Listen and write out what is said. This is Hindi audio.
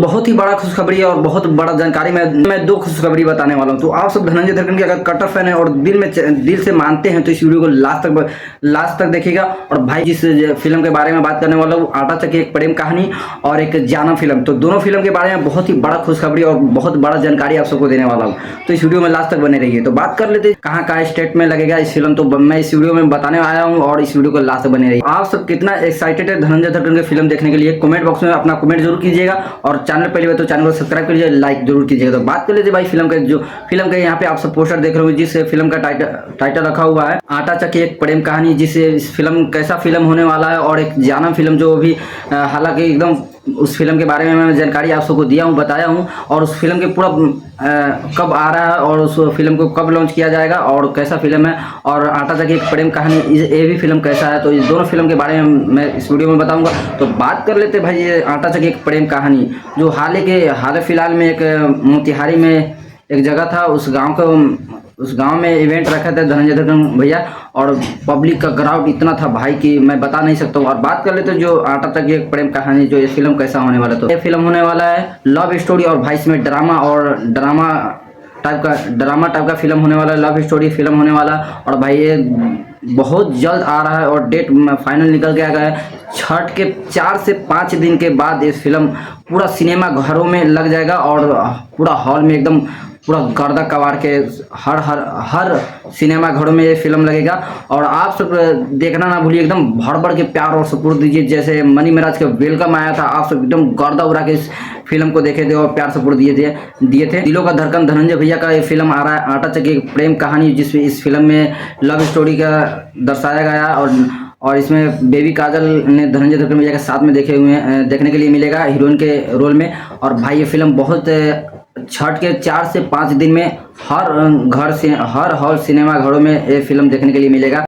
बहुत ही बड़ा खुशखबरी और बहुत बड़ा जानकारी मैं दो खुशखबरी बताने वाला हूं। तो आप सब धनंजय धरकन के अगर कटर फैन है और दिल से मानते हैं तो इस वीडियो को लास्ट तक देखिएगा। और भाई जिस फिल्म के बारे में बात करने वाला हूँ, आटा चक्की एक प्रेम कहानी और एक जानम फिल्म, तो दोनों फिल्म के बारे में बहुत ही बड़ा खुशखबरी और बहुत बड़ा जानकारी आप सबको देने वाला हूँ। तो इस वीडियो में लास्ट तक बने रहिए। तो बात कर लेते हैं कहाँ कहाँ स्टेट में लगेगा इस फिल्म, तो मैं इस वीडियो में बताने आया हूँ और इस वीडियो को लास्ट तक बने रहिए। आप सब कितना एक्साइटेड है धनंजय धरकन की फिल्म देखने के लिए, कमेंट बॉक्स में अपना कमेंट जरूर कीजिएगा और चैनल पहले तो चैनल को सब्सक्राइब कीजिए, लाइक जरूर कीजिएगा। तो बात कर लेते भाई फिल्म के यहाँ पे आप सब पोस्टर देख रहे हो, जिस फिल्म का टाइटल रखा हुआ है आटा चक्की एक प्रेम कहानी। जिससे इस फिल्म कैसा फिल्म होने वाला है और एक जानम फिल्म जो भी हालांकि एकदम उस फिल्म के बारे में मैं जानकारी आप सबको दिया हूँ, बताया हूँ, और उस फिल्म के पूरा कब आ रहा है और उस फिल्म को कब लॉन्च किया जाएगा और कैसा फिल्म है, और आटा चक्की एक प्रेम कहानी ये भी फिल्म कैसा है, तो इस दोनों फिल्म के बारे में मैं इस वीडियो में बताऊंगा। तो बात कर लेते भाई ये आटा चक्की एक प्रेम कहानी, जो हाल फिलहाल में एक मोतिहारी में एक जगह था, उस गांव में इवेंट रखा था धनंजय धरकन भैया, और पब्लिक का क्राउड इतना था भाई कि मैं बता नहीं सकता हूँ। और बात कर लेते जो आटा चक्की एक प्रेम कहानी, जो ये फिल्म कैसा होने वाला, तो ये फिल्म होने वाला है लव स्टोरी, और भाई इसमें ड्रामा टाइप का फिल्म होने वाला है, लव स्टोरी फिल्म होने वाला। और भाई ये बहुत जल्द आ रहा है और डेट फाइनल निकल गया है। छठ के 4 से 5 दिन के बाद ये फिल्म पूरा सिनेमा घरों में लग जाएगा और पूरा हॉल में एकदम पूरा गर्दा कबाड़ के हर सिनेमा घरों में ये फिल्म लगेगा। और आप सब देखना ना भूलिए, एकदम भर भर के प्यार और सपोर्ट दीजिए। जैसे मनी महाराज का वेलकम आया था, आप सब एकदम गर्दा उड़ा के इस फिल्म को देखे थे और प्यार सपोर्ट दिए थे। दिलों का धड़कन धनंजय भैया का ये फिल्म आ रहा है आटा चक्की एक प्रेम कहानी, जिसमें इस फिल्म में लव स्टोरी का दर्शाया गया और इसमें बेबी काजल ने धनंजय धरकन भैया के साथ में देखने के लिए मिलेगा हीरोइन के रोल में। और भाई ये फिल्म बहुत छठ के 4 से 5 दिन में हर हॉल सिनेमा घरों में ये फिल्म देखने के लिए मिलेगा।